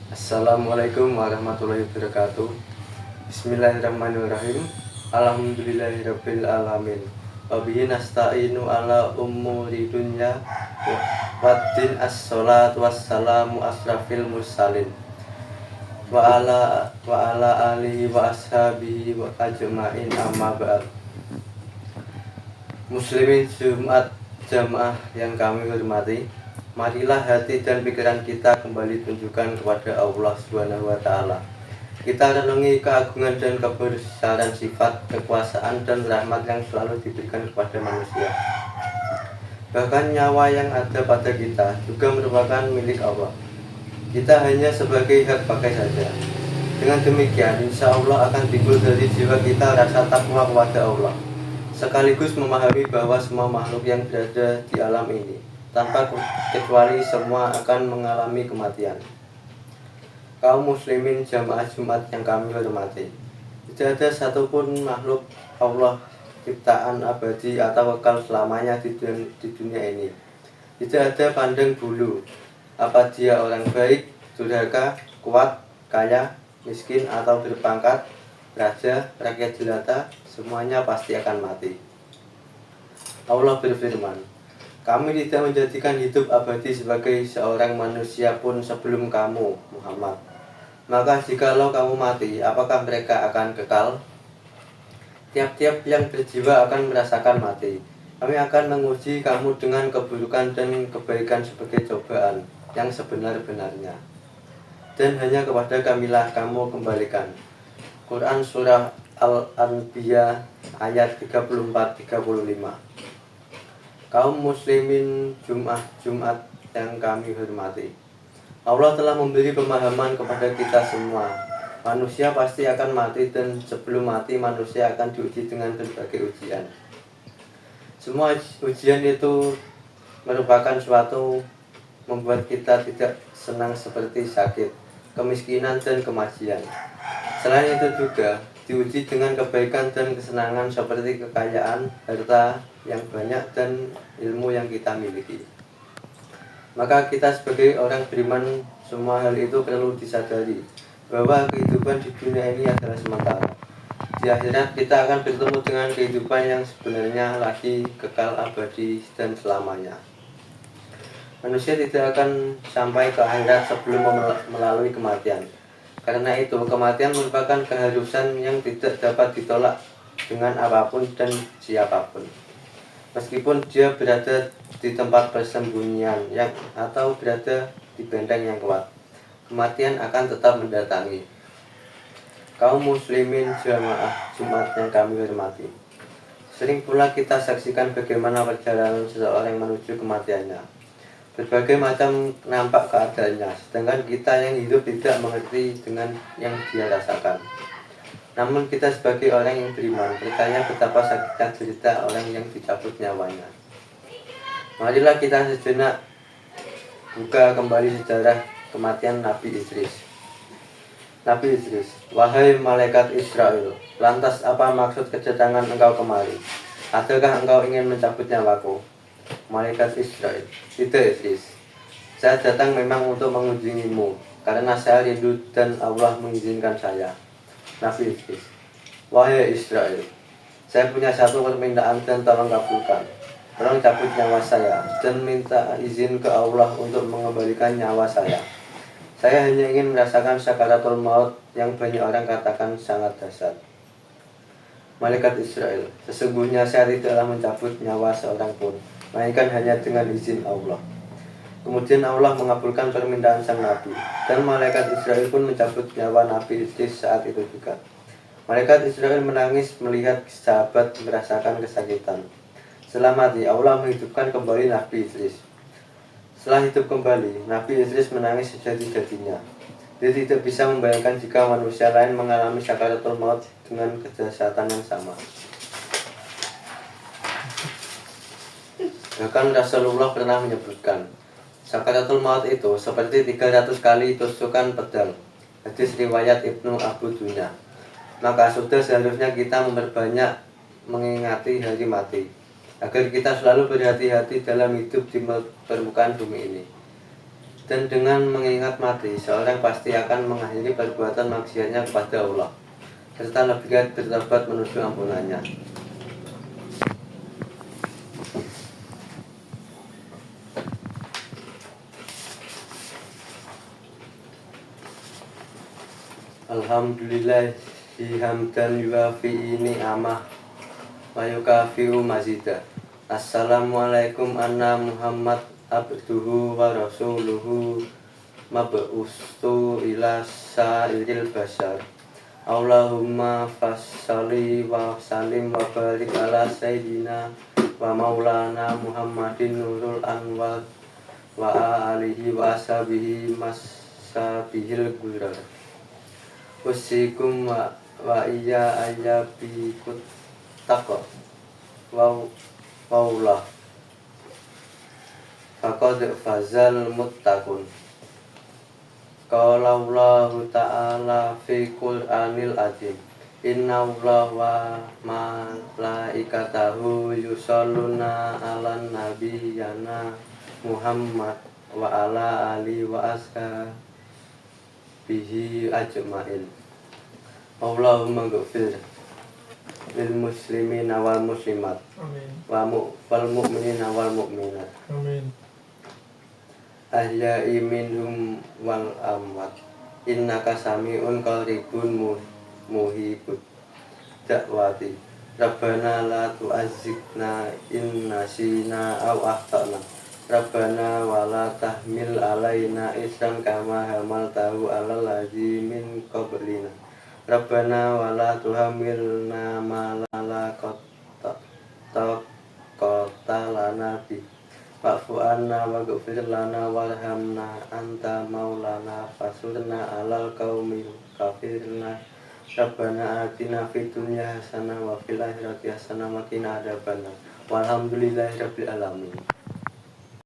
Assalamualaikum warahmatullahi wabarakatuh. Bismillahirrahmanirrahim. Alhamdulillahirabbil alamin. Wabihi nasta'inu ala umuri dunya waddin as-salatu wassalamu asrafil mursalin wa ala alihi wa ashabihi wa ajma'in amma ba'd. Muslimin Jumat jamaah yang kami hormati, marilah hati dan pikiran kita kembali tunjukkan kepada Allah Subhanahu wa taala. Kita renungi keagungan dan kebesaran sifat, kekuasaan dan rahmat yang selalu diberikan kepada manusia. Bahkan nyawa yang ada pada kita juga merupakan milik Allah. Kita hanya sebagai hak pakai saja. Dengan demikian, insya Allah akan timbul dari jiwa kita rasa takwa kepada Allah, sekaligus memahami bahwa semua makhluk yang berada di alam ini tanpa kecuali semua akan mengalami kematian. Kaum muslimin jamaah Jumat yang kami hormati, tidak ada satupun makhluk Allah ciptaan abadi atau kekal selamanya di dunia ini. Tidak ada pandang bulu apa dia orang baik, durhaka, kuat, kaya, miskin atau berpangkat, raja, rakyat jelata, semuanya pasti akan mati. Allah berfirman, kami tidak menjadikan hidup abadi sebagai seorang manusia pun sebelum kamu, Muhammad. Maka jikalau kamu mati, apakah mereka akan kekal? Tiap-tiap yang berjiwa akan merasakan mati. Kami akan menguji kamu dengan keburukan dan kebaikan sebagai cobaan yang sebenar-benarnya. Dan hanya kepada kamilah kamu kembalikan. Quran Surah Al-Anbiya ayat 34-35. Kaum muslimin Jumat yang kami hormati, Allah telah memberi pemahaman kepada kita semua. Manusia pasti akan mati dan sebelum mati manusia akan diuji dengan berbagai ujian. Semua ujian itu merupakan suatu membuat kita tidak senang seperti sakit, kemiskinan dan kemajuan. Selain itu juga diuji dengan kebaikan dan kesenangan seperti kekayaan, harta yang banyak dan ilmu yang kita miliki. Maka kita sebagai orang beriman, semua hal itu perlu disadari bahwa kehidupan di dunia ini adalah sementara. Di akhirat kita akan bertemu dengan kehidupan yang sebenarnya lagi kekal abadi dan selamanya. Manusia tidak akan sampai ke akhirat sebelum melalui kematian. Karena itu, kematian merupakan keharusan yang tidak dapat ditolak dengan apapun dan siapapun. Meskipun dia berada di tempat persembunyian atau berada di benteng yang kuat, kematian akan tetap mendatangi. Kaum muslimin jamaah Jumat yang kami hormati, sering pula kita saksikan bagaimana perjalanan seseorang menuju kematiannya. Berbagai macam nampak keadaannya, sedangkan kita yang hidup tidak mengerti dengan yang dia rasakan. Namun kita sebagai orang yang beriman percaya betapa sakitnya cerita orang yang dicabut nyawanya. Marilah kita sejenak buka kembali sejarah kematian Nabi Idris. Nabi Idris, wahai malaikat Israel, lantas apa maksud kedatangan engkau kemari? Adakah engkau ingin mencabut nyawaku? Malaikat Israel, tidak Idris, saya datang memang untuk mengunjungimu karena saya rindu dan Allah mengizinkan saya. Nabi Idris, wahai Israel, saya punya satu permintaan dan tolong kabulkan. Tolong cabut nyawa saya dan minta izin ke Allah untuk mengembalikan nyawa saya. Saya hanya ingin merasakan sakaratul maut yang banyak orang katakan sangat dahsyat. Malaikat Israel, sesungguhnya saya tidaklah mencabut nyawa seorang pun, melainkan hanya dengan izin Allah. Kemudian Allah mengabulkan permintaan sang Nabi, dan malaikat Israel pun mencabut nyawa Nabi Idris saat itu juga. Malaikat Israel menangis melihat sahabat merasakan kesakitan. Setelah mati, Allah menghidupkan kembali Nabi Idris. Setelah hidup kembali, Nabi Idris menangis sejadi-jadinya. Dia tidak bisa membayangkan jika manusia lain mengalami sakaratul maut dengan kedahsyatan yang sama. Bahkan Rasulullah pernah menyebutkan, sakaratul maut itu seperti 300 kali tusukan pedang. Hadis riwayat Ibnu Abu Dunya. Maka sudah seharusnya kita memperbanyak mengingati hari mati, agar kita selalu berhati-hati dalam hidup di permukaan bumi ini. Dan dengan mengingat mati, seorang pasti akan mengakhiri perbuatan maksiatnya kepada Allah, serta lebih giat bertobat menuju ampunannya. Alhamdulillahi hamdan yuafi ni'amah wa yukafi'u mazidah. Assalamualaikum anna Muhammad abduhu wa rasuluhu mab'ustu ila sa'iril bashar. Allahumma fassalli wa sallim wa barik ala sayyidina wa maulana Muhammadin nurul anwar wa alihi wa ashabihi masabihil gurar. Usikum wa iya ayyabikut taqwa waulah faqad fazal muttaqun. Qala Allahu ta'ala fi Qur'anil azim, inna Allah wa malaikatahu yusholluna 'alan nabiyyana Muhammad wa ala alihi wa ashabihi ajma'in. Allahumma ghfir lil muslimina wal muslimat, amin, wal mu'minina wal mu'minat, amin, ahya'i minhum wal amwat, innaka sami'un qaribun muhibud da'wati. Rabbana la tu'azzikna in nasina aw akhtana, Rabbana wa la tahmil alaina isran kama hamaltahu alal ladzi min qablina, Rabbana wa la tuhamilna ma la taqata lana bi, wa'fu anna waghfir lana warhamna anta maulana fasurna alal qaumil kafirina. Rabbana atina fid dunya hasanah wa fil akhirati hasanah wa qina adzabannar. Walhamdulillahirabbil alamin.